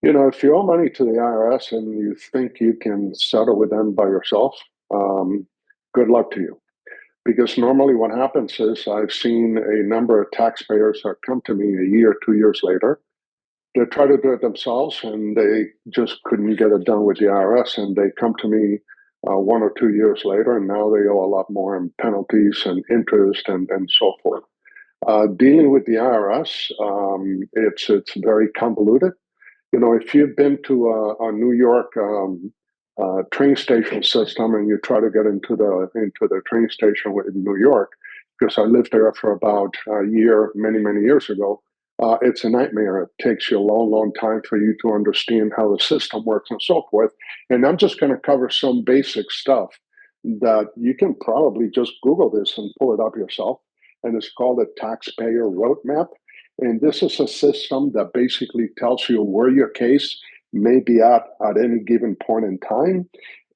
If you owe money to the IRS and you think you can settle with them by yourself, um, good luck to you. Because normally what happens is I've seen a number of taxpayers that come to me a year, 2 years later. They try to do it themselves and they just couldn't get it done with the IRS. And they come to me 1 or 2 years later, and now they owe a lot more in penalties and interest and so forth. Dealing with the IRS, it's very convoluted. If you've been to a New York train station system and you try to get into the train station in New York, because I lived there for about a year, many many years ago, it's a nightmare. It takes you a long, long time for you to understand how the system works and so forth. And I'm just going to cover some basic stuff that you can probably just Google this and pull it up yourself. And it's called a taxpayer roadmap. And this is a system that basically tells you where your case may be at any given point in time.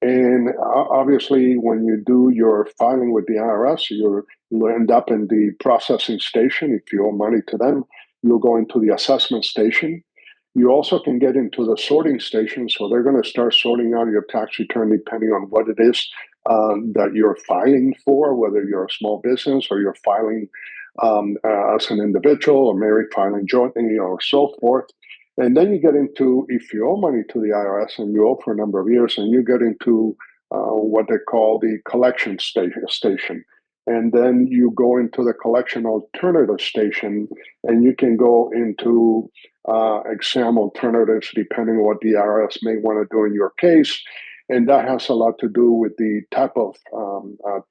And obviously, when you do your filing with the IRS, you'll end up in the processing station. If you owe money to them, you'll go into the assessment station. You also can get into the sorting station. So they're going to start sorting out your tax return depending on what it is that you're filing for, whether you're a small business or you're filing as an individual or married filing jointly or so forth. And then you get into, if you owe money to the IRS and you owe for a number of years, and you get into what they call the collection station. And then you go into the collection alternative station, and you can go into exam alternatives depending on what the IRS may want to do in your case. And that has a lot to do with the type of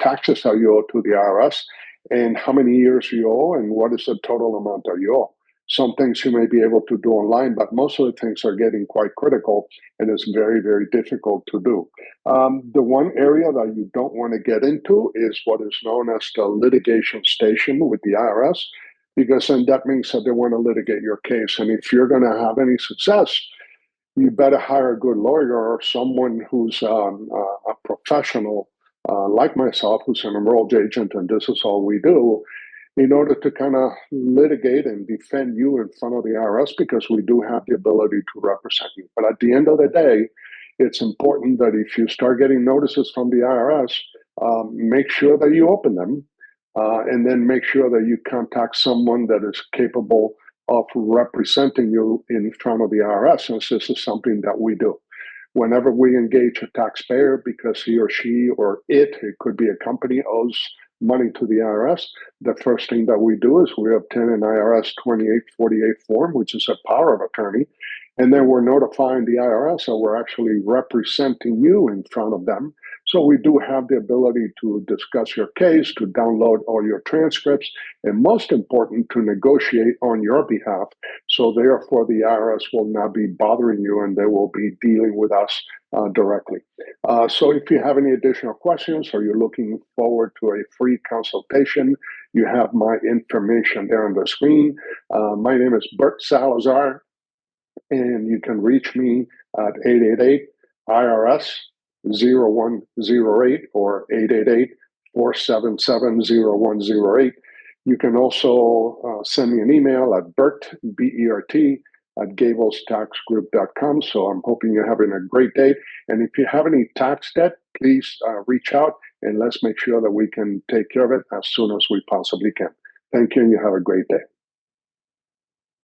taxes that you owe to the IRS and how many years you owe and what is the total amount that you owe. Some things you may be able to do online, but most of the things are getting quite critical and it's very, very difficult to do. The one area that you don't want to get into is what is known as the litigation station with the IRS, because then that means that they want to litigate your case. And if you're going to have any success, you better hire a good lawyer or someone who's a professional like myself, who's an enrolled agent, and this is all we do, in order to kind of litigate and defend you in front of the IRS, because we do have the ability to represent you. But at the end of the day, it's important that if you start getting notices from the IRS, make sure that you open them, and then make sure that you contact someone that is capable of representing you in front of the IRS, since this is something that we do. Whenever we engage a taxpayer because he or she or it could be a company, owes money to the IRS, the first thing that we do is we obtain an IRS 2848 form, which is a power of attorney. And then we're notifying the IRS that we're actually representing you in front of them. So we do have the ability to discuss your case, to download all your transcripts, and most important, to negotiate on your behalf. So therefore, the IRS will not be bothering you and they will be dealing with us directly. So if you have any additional questions or you're looking forward to a free consultation, you have my information there on the screen. My name is Bert Salazar, and you can reach me at 888 IRS 0108 or 888 477 0108. You can also send me an email at Bert, B-E-R-T, at gablestaxgroup.com. So I'm hoping you're having a great day. And if you have any tax debt, please reach out and let's make sure that we can take care of it as soon as we possibly can. Thank you, and you have a great day.